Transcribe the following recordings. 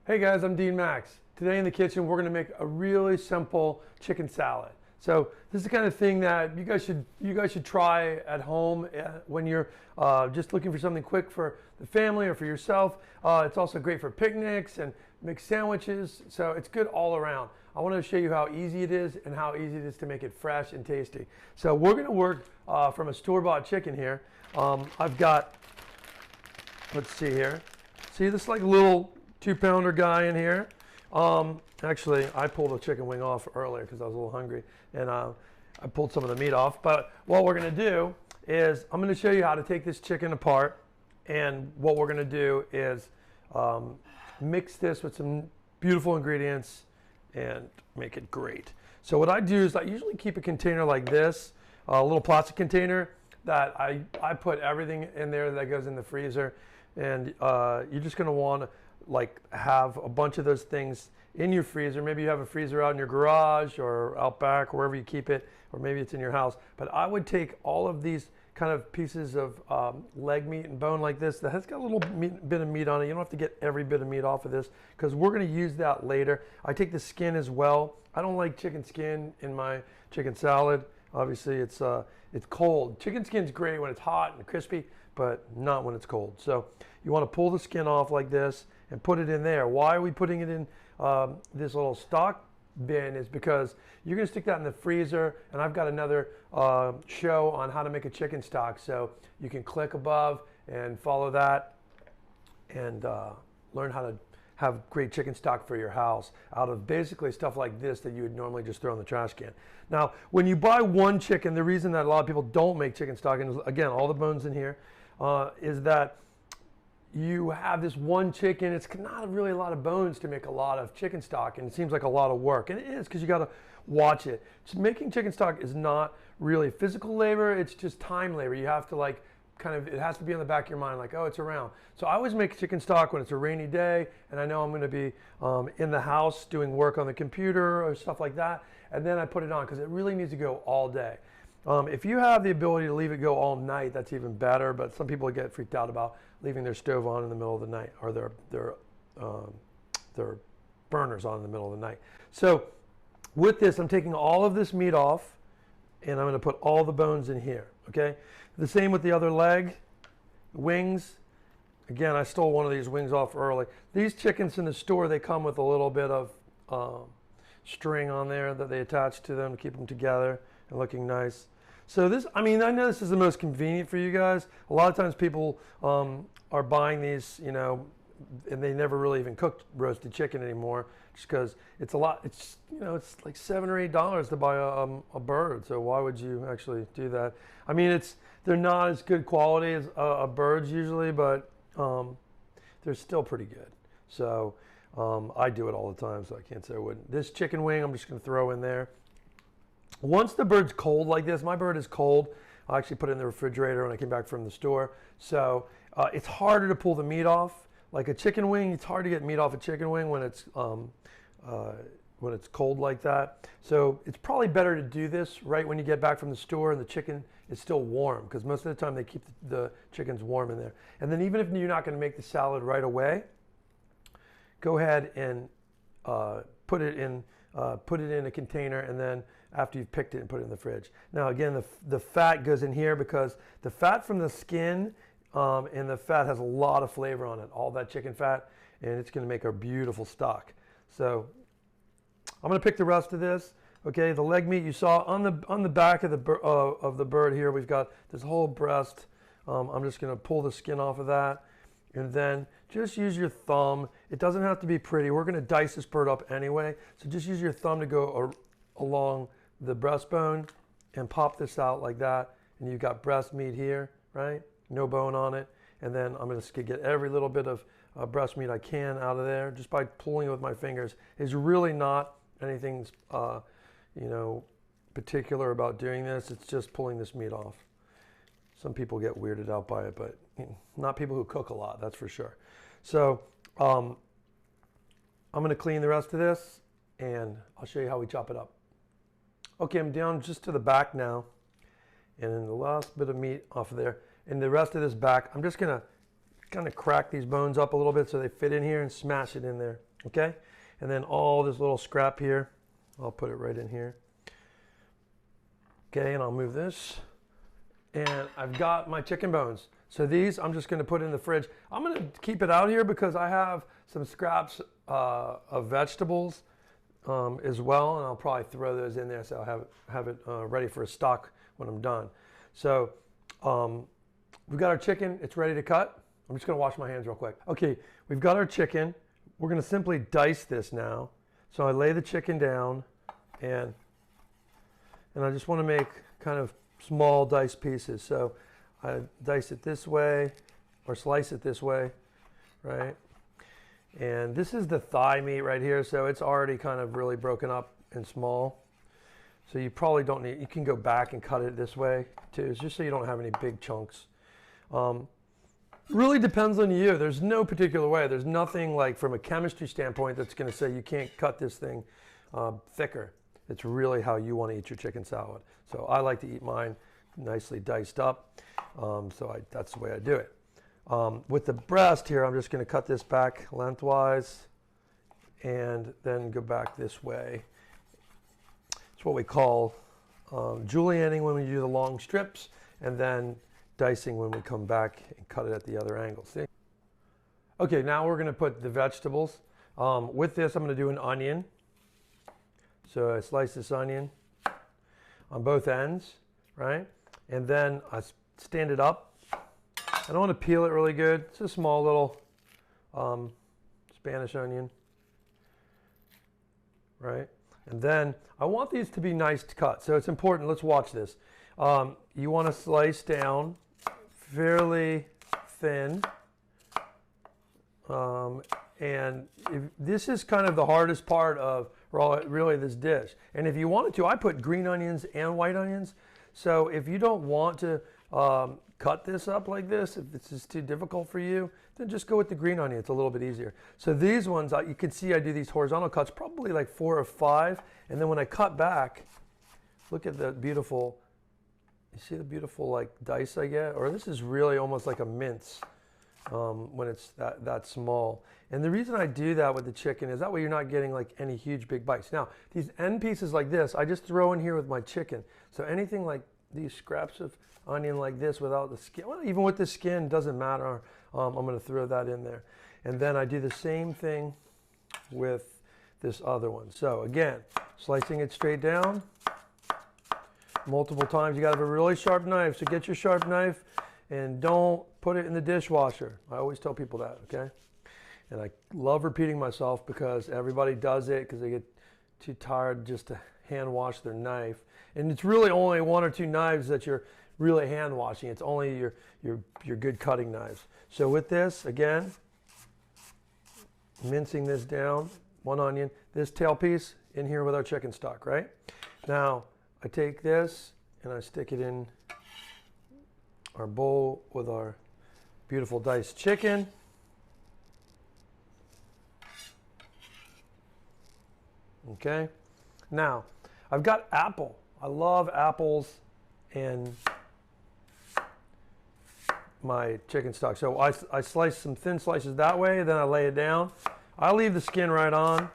Hey guys, I'm Dean Max. Today in the kitchen, we're going to make a really simple chicken salad. So this is the kind of thing that you guys should try at home when you're just looking for something quick for the family or for yourself. It's also great for picnics and mixed sandwiches. So it's good all around. I want to show you how easy it is and how easy it is to make it fresh and tasty. So we're going to work from a store-bought chicken here. I've got, let's see here. See this like little 2-pounder guy in here. Actually, I pulled a chicken wing off earlier because I was a little hungry, and I pulled some of the meat off. But what we're going to do is I'm going to show you how to take this chicken apart, and what we're going to do is mix this with some beautiful ingredients and make it great. So what I do is I usually keep a container like this, a little plastic container that I put everything in there that goes in the freezer, and you're just going to want to have a bunch of those things in your freezer. Maybe you have a freezer out in your garage or out back, wherever you keep it, or maybe it's in your house. But I would take all of these kind of pieces of leg meat and bone like this that has got a little bit of meat on it. You don't have to get every bit of meat off of this because we're going to use that later. I take the skin as well. I don't like chicken skin in my chicken salad. Obviously, it's cold. Chicken skin's great when it's hot and crispy, but not when it's cold. So you want to pull the skin off like this and put it in there. Why are we putting it in this little stock bin is because you're going to stick that in the freezer, and I've got another show on how to make a chicken stock. So you can click above and follow that and learn how to have great chicken stock for your house out of basically stuff like this that you would normally just throw in the trash can. Now, when you buy one chicken, the reason that a lot of people don't make chicken stock, and again, all the bones in here, is that you have this one chicken. It's not really a lot of bones to make a lot of chicken stock, and it seems like a lot of work, and it is because you got to watch it. Just making chicken stock is not really physical labor. It's just time labor. You have to it has to be on the back of your mind, like, oh, it's around. So I always make chicken stock when it's a rainy day and I know I'm going to be in the house doing work on the computer or stuff like that, and then I put it on because it really needs to go all day. If you have the ability to leave it go all night, that's even better, but some people get freaked out about leaving their stove on in the middle of the night, or their burners on in the middle of the night. So with this, I'm taking all of this meat off, and I'm going to put all the bones in here, okay? The same with the other leg, wings. Again, I stole one of these wings off early. These chickens in the store, they come with a little bit of string on there that they attach to them to keep them together and looking nice. So this, I know this is the most convenient for you guys. A lot of times people are buying these, and they never really even cook roasted chicken anymore, just because it's a lot. It's it's like $7 or $8 to buy a bird. So why would you actually do that? They're not as good quality as birds usually, but they're still pretty good. So I do it all the time, so I can't say I wouldn't. This chicken wing, I'm just going to throw in there. Once the bird's cold like this, my bird is cold. I actually put it in the refrigerator when I came back from the store. So it's harder to pull the meat off. Like a chicken wing, it's hard to get meat off a chicken wing when it's cold like that. So it's probably better to do this right when you get back from the store and the chicken is still warm, because most of the time they keep the chickens warm in there. And then even if you're not going to make the salad right away, go ahead and put it in a container, and then after you've picked it, and put it in the fridge. Now again, the fat goes in here because the fat from the skin and the fat has a lot of flavor on it, all that chicken fat, and it's going to make a beautiful stock. So I'm going to pick the rest of this. Okay, the leg meat you saw on the back of the bird here. We've got this whole breast. I'm just going to pull the skin off of that. And then just use your thumb. It doesn't have to be pretty. We're going to dice this bird up anyway. So just use your thumb to go along the breastbone and pop this out like that. And you've got breast meat here, right? No bone on it. And then I'm going to get every little bit of breast meat I can out of there just by pulling it with my fingers. It's really not anything, particular about doing this. It's just pulling this meat off. Some people get weirded out by it, but not people who cook a lot, that's for sure. So I'm going to clean the rest of this, and I'll show you how we chop it up. Okay, I'm down just to the back now, and then the last bit of meat off of there. And the rest of this back, I'm just going to kind of crack these bones up a little bit so they fit in here and smash it in there. Okay, and then all this little scrap here, I'll put it right in here. Okay, and I'll move this. And I've got my chicken bones. So these I'm just gonna put in the fridge. I'm gonna keep it out here because I have some scraps of vegetables as well, and I'll probably throw those in there so I'll have it ready for a stock when I'm done. So we've got our chicken, it's ready to cut. I'm just gonna wash my hands real quick. Okay, we've got our chicken. We're gonna simply dice this now. So I lay the chicken down and I just wanna make kind of small diced pieces. So I dice it this way or slice it this way, right? And this is the thigh meat right here, so it's already kind of really broken up and small. So you probably don't need, you can go back and cut it this way too, it's just so you don't have any big chunks. Really depends on you. There's no particular way. There's nothing like from a chemistry standpoint that's going to say you can't cut this thing thicker. It's really how you want to eat your chicken salad. So I like to eat mine nicely diced up. That's the way I do it. With the breast here, I'm just going to cut this back lengthwise and then go back this way. It's what we call julienning when we do the long strips, and then dicing when we come back and cut it at the other angle. See? Okay, now we're going to put the vegetables. With this, I'm going to do an onion. So I slice this onion on both ends, right? And then I stand it up. I don't want to peel it really good. It's a small little Spanish onion, right? And then I want these to be nice to cut. So it's important. Let's watch this. You want to slice down fairly thin. And this is kind of the hardest part of really this dish. And if you wanted to, I put green onions and white onions. So if you don't want to cut this up like this, if this is too difficult for you, then just go with the green onion. It's a little bit easier. So these ones, you can see I do these horizontal cuts, probably like 4 or 5. And then when I cut back, look at the beautiful, you see the beautiful like dice I get? Or this is really almost like a mince when it's that small. And the reason I do that with the chicken is that way you're not getting like any huge big bites. Now, these end pieces like this, I just throw in here with my chicken. So anything like these scraps of onion like this without the skin, well, even with the skin, doesn't matter. I'm going to throw that in there. And then I do the same thing with this other one. So again, slicing it straight down multiple times. You got to have a really sharp knife. So get your sharp knife and don't put it in the dishwasher. I always tell people that, okay? And I love repeating myself because everybody does it because they get too tired just to hand wash their knife. And it's really only 1 or 2 knives that you're really hand washing. It's only your good cutting knives. So with this, again, mincing this down, 1 onion, this tail piece in here with our chicken stock, right? Now, I take this and I stick it in our bowl with our beautiful diced chicken. Okay, now I've got apple. I love apples in my chicken stock. So I slice some thin slices that way, then I lay it down. I leave the skin right on.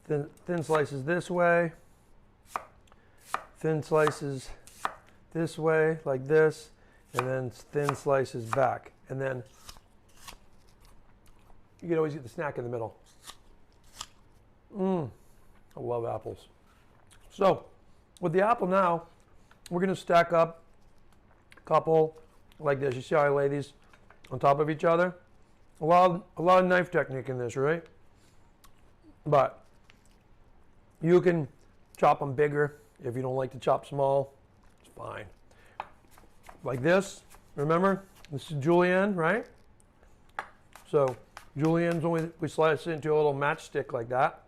Thin slices this way, thin slices this way, like this, and then thin slices back. And then you can always get the snack in the middle. I love apples. So with the apple now, we're going to stack up a couple like this. You see how I lay these on top of each other? A lot of knife technique in this, right? But you can chop them bigger if you don't like to chop small. It's fine. Like this. Remember, this is julienne, right? So julienne's only, we slice it into a little matchstick like that.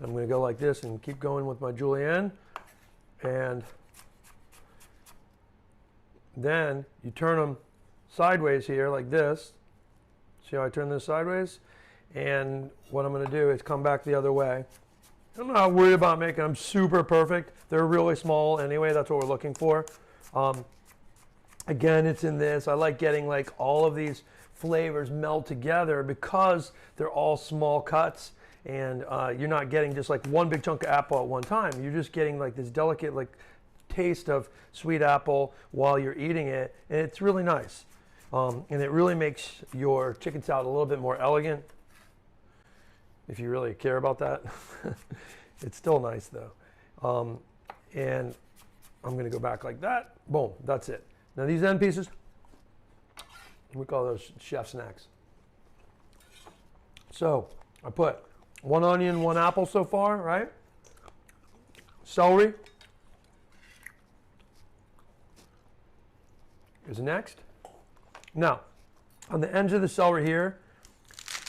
I'm going to go like this and keep going with my julienne, and then you turn them sideways here like this. See how I turn this sideways? And what I'm going to do is come back the other way. I'm not worried about making them super perfect. They're really small anyway. That's what we're looking for. Again, it's in this. I like getting like all of these flavors meld together because they're all small cuts, and you're not getting just like one big chunk of apple at one time. You're just getting like this delicate like taste of sweet apple while you're eating it, and it's really nice. And it really makes your chicken salad a little bit more elegant, if you really care about that. It's still nice though. And I'm gonna go back like that. Boom, that's it. Now these end pieces, we call those chef snacks. So I put 1 onion, 1 apple so far, right? Celery is next. Now, on the ends of the celery here,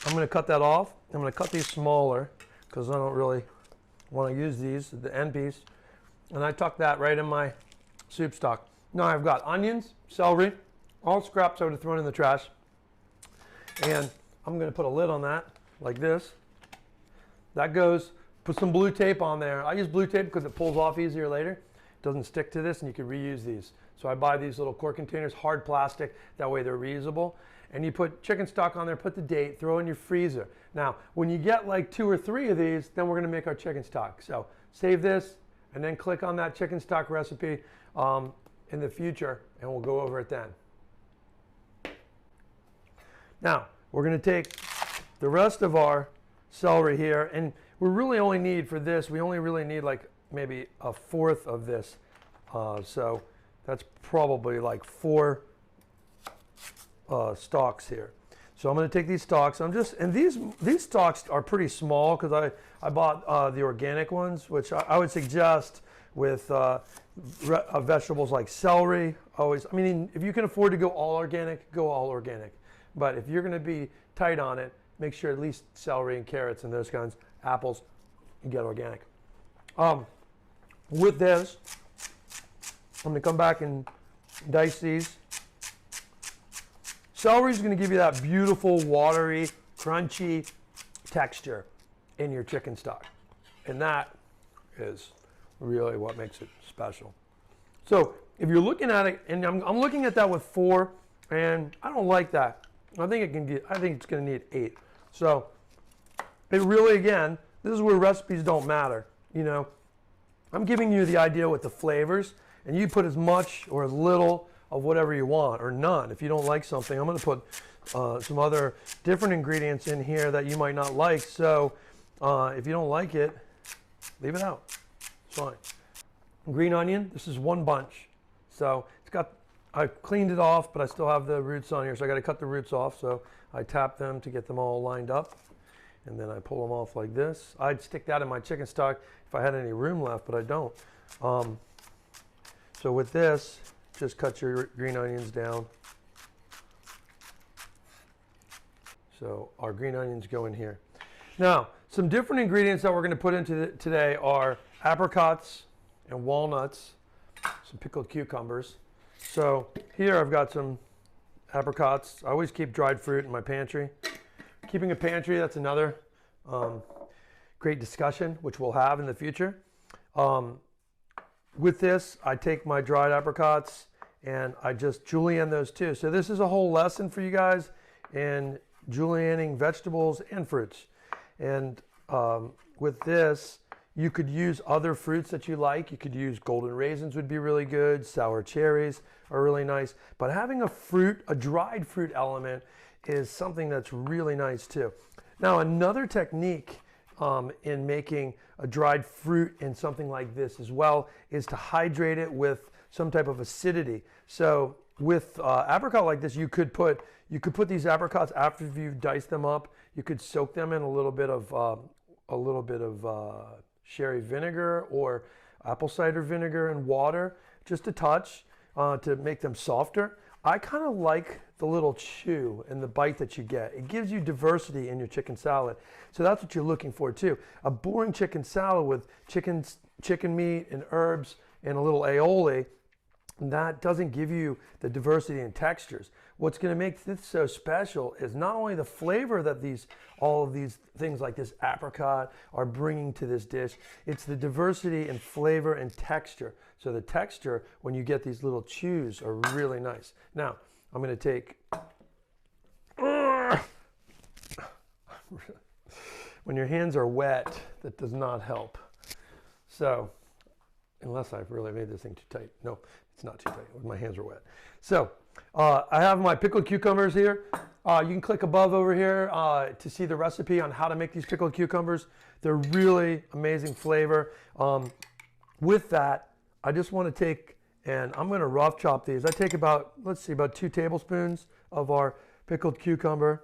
I'm going to cut that off. I'm going to cut these smaller because I don't really want to use these, the end piece. And I tuck that right in my soup stock. Now I've got onions, celery, all scraps I would have thrown in the trash. And I'm going to put a lid on that like this. That goes, put some blue tape on there. I use blue tape because it pulls off easier later. It doesn't stick to this, and you can reuse these. So I buy these little quart containers, hard plastic, that way they're reusable. And you put chicken stock on there, put the date, throw in your freezer. Now, when you get like 2 or 3 of these, then we're gonna make our chicken stock. So save this, and then click on that chicken stock recipe in the future, and we'll go over it then. Now, we're gonna take the rest of our celery here, and we really only need for this, we only really need like maybe 1/4 of this. So that's probably like 4 stalks here. So I'm going to take these stalks. And these stalks are pretty small because I bought the organic ones, which I would suggest with vegetables like celery. Always, I mean, if you can afford to go all organic, go all organic. But if you're going to be tight on it, make sure at least celery and carrots and those kinds, apples, you get organic. With this, I'm going to come back and dice these. Celery is going to give you that beautiful, watery, crunchy texture in your chicken stock. And that is really what makes it special. So if you're looking at it, and I'm looking at that with 4, and I don't like that. I think it's going to need 8. So it really, again, this is where recipes don't matter. You know, I'm giving you the idea with the flavors, and you put as much or as little of whatever you want, or none. If you don't like something, I'm going to put some other different ingredients in here that you might not like. So if you don't like it, leave it out. It's fine. Green onion, this is 1 bunch. So it's got, I cleaned it off, but I still have the roots on here, so I got to cut the roots off. So I tap them to get them all lined up, and then I pull them off like this. I'd stick that in my chicken stock if I had any room left, but I don't. So with this, just cut your green onions down. So our green onions go in here. Now, some different ingredients that we're going to put into today are apricots and walnuts, some pickled cucumbers. So here I've got some apricots. I always keep dried fruit in my pantry. Keeping a pantry, that's another great discussion, which we'll have in the future. With this, I take my dried apricots and I just julienne those too. So this is a whole lesson for you guys in julienning vegetables and fruits. And with this, you could use other fruits that you like. You could use golden raisins would be really good. Sour cherries are really nice. But having a dried fruit element is something that's really nice too. Now, another technique in making a dried fruit in something like this as well is to hydrate it with some type of acidity. So with apricot like this, you could put these apricots after you've diced them up. You could soak them in a little bit of sherry vinegar or apple cider vinegar and water, just a touch to make them softer. I kind of like the little chew and the bite that you get. It gives you diversity in your chicken salad. So that's what you're looking for too. A boring chicken salad with chicken meat and herbs and a little aioli, that doesn't give you the diversity in textures. What's going to make this so special is not only the flavor that all of these things like this apricot are bringing to this dish, it's the diversity in flavor and texture. So the texture, when you get these little chews, are really nice. Now, I'm going to take when your hands are wet, that does not help. So, unless I've really made this thing too tight. No, it's not too tight. My hands are wet. So, I have my pickled cucumbers here. You can click above over here to see the recipe on how to make these pickled cucumbers. They're really amazing flavor. With that, I just want to take, and I'm going to rough chop these. I take about, let's see, about 2 tablespoons of our pickled cucumber.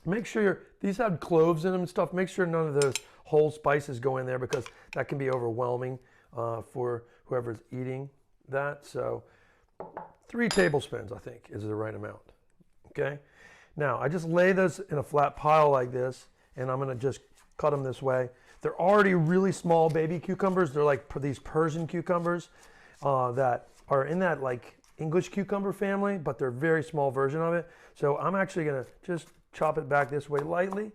Make sure these have cloves in them and stuff. Make sure none of those whole spices go in there because that can be overwhelming for whoever's eating that. So 3 tablespoons, I think, is the right amount. Okay. Now I just lay this in a flat pile like this, and I'm going to just cut them this way. They're already really small baby cucumbers. They're like these Persian cucumbers that are in that like English cucumber family, but they're a very small version of it. So I'm actually going to just chop it back this way lightly.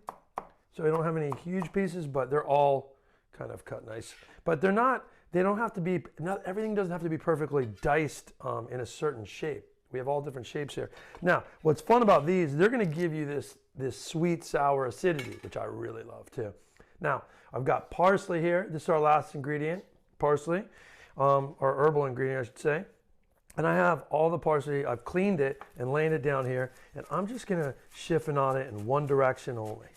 So I don't have any huge pieces, but they're all kind of cut nice. But they're not, they don't have to be, not everything doesn't have to be perfectly diced in a certain shape. We have all different shapes here. Now, what's fun about these, they're going to give you this sweet, sour acidity, which I really love too. Now, I've got parsley here. This is our last ingredient, parsley, or herbal ingredient, I should say. And I have all the parsley. I've cleaned it and laying it down here. And I'm just going to siphon on it in one direction only.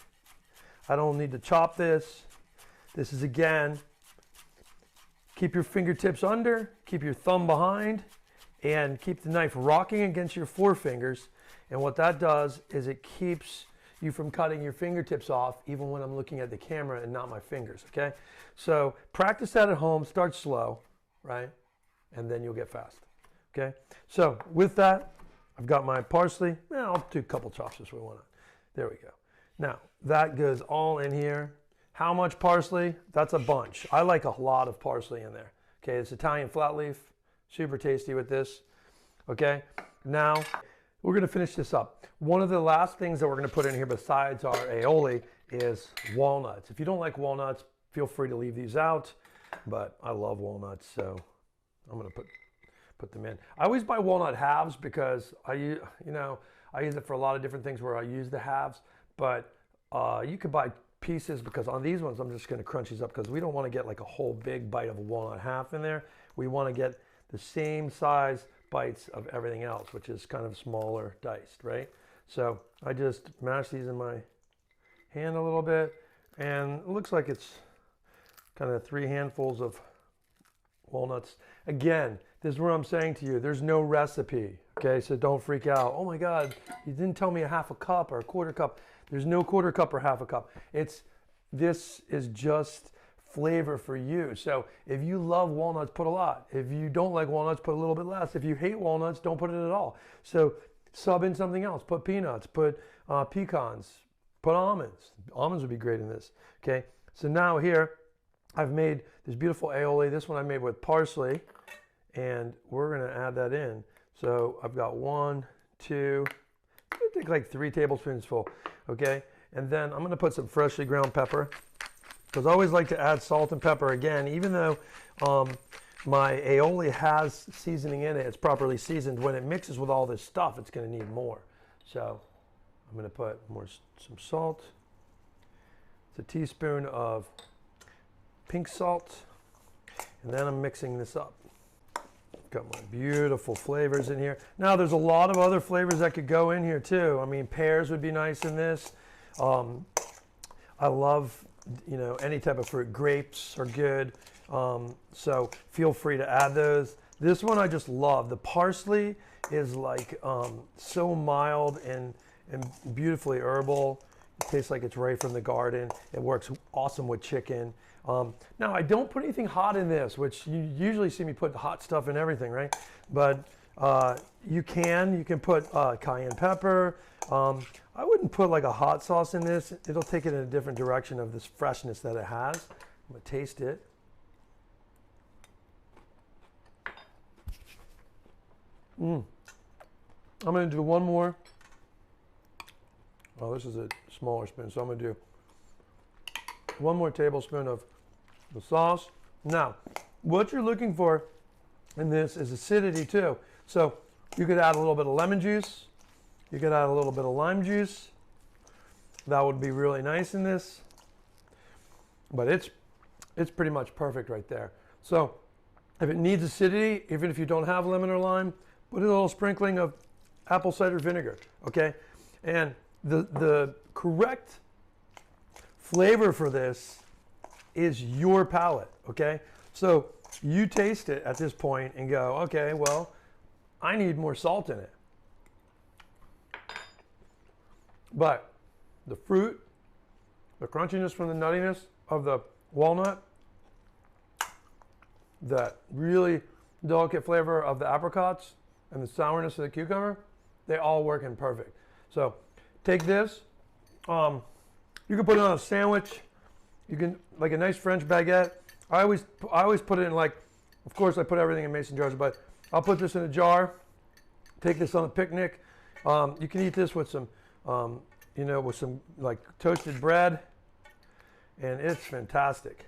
I don't need to chop this. This is, again, keep your fingertips under, keep your thumb behind, and keep the knife rocking against your forefingers. And what that does is it keeps you from cutting your fingertips off even when I'm looking at the camera and not my fingers, okay? So practice that at home. Start slow, right? And then you'll get fast, okay? So with that, I've got my parsley. I'll do a couple chops this way, why not? There we go. Now, that goes all in here. How much parsley? That's a bunch. I like a lot of parsley in there. Okay, it's Italian flat leaf. Super tasty with this. Okay, now we're going to finish this up. One of the last things that we're going to put in here besides our aioli is walnuts. If you don't like walnuts, feel free to leave these out. But I love walnuts, so I'm going to put them in. I always buy walnut halves because I use it for a lot of different things where I use the halves. But you could buy pieces because on these ones I'm just going to crunch these up because we don't want to get like a whole big bite of a walnut half in there. We want to get the same size bites of everything else, which is kind of smaller diced, right? So I just mash these in my hand a little bit, and it looks like it's kind of 3 handfuls of walnuts. Again, this is what I'm saying to you. There's no recipe, okay? So don't freak out. Oh my God, you didn't tell me a half a cup or a quarter cup. There's no quarter cup or half a cup. This is just flavor for you. So if you love walnuts, put a lot. If you don't like walnuts, put a little bit less. If you hate walnuts, don't put it at all. So sub in something else. Put peanuts, put pecans, put almonds. Almonds would be great in this, okay? So now here, I've made this beautiful aioli. This one I made with parsley, and we're gonna add that in. So I've got 1, 2, I think like 3 tablespoons full, okay? And then I'm gonna put some freshly ground pepper, because I always like to add salt and pepper again, even though my aioli has seasoning in it, it's properly seasoned. When it mixes with all this stuff, it's gonna need more. So I'm gonna put some salt. It's a teaspoon of pink salt, and then I'm mixing this up. Got my beautiful flavors in here. Now there's a lot of other flavors that could go in here too. I mean, pears would be nice in this. I love, any type of fruit. Grapes are good. So feel free to add those. This one I just love. The parsley is like so mild and beautifully herbal. It tastes like it's right from the garden. It works awesome with chicken. Now I don't put anything hot in this, which you usually see me put hot stuff in everything, right? But you can put cayenne pepper. I wouldn't put like a hot sauce in this. It'll take it in a different direction of this freshness that it has. I'm gonna taste it. I'm gonna do one more. Oh, this is a smaller spoon, so I'm gonna do 1 more tablespoon of the sauce. Now, what you're looking for in this is acidity too. So you could add a little bit of lemon juice. You could add a little bit of lime juice. that would be really nice in this. But it's pretty much perfect right there. So if it needs acidity, even if you don't have lemon or lime, put a little sprinkling of apple cider vinegar, okay? And the correct flavor for this is your palate, okay? So you taste it at this point and go, okay, well, I need more salt in it. But the fruit, the crunchiness from the nuttiness of the walnut, that really delicate flavor of the apricots, and the sourness of the cucumber, they all work in perfect. So take this, you can put it on a sandwich, you can, like a nice French baguette. I always put it in, like, of course I put everything in mason jars, but I'll put this in a jar, take this on a picnic. You can eat this with some, you know, with some like toasted bread, and it's fantastic.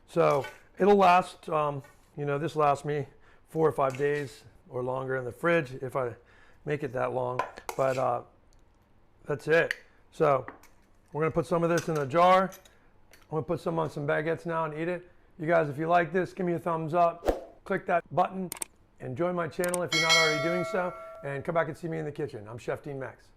So it'll last, you know, this lasts me 4 or 5 days or longer in the fridge if I make it that long, but that's it. So we're gonna put some of this in a jar. I'm gonna put some on some baguettes now and eat it. You guys, if you like this, give me a thumbs up, click that button, and join my channel if you're not already doing so, and come back and see me in the kitchen. I'm Chef Dean Max.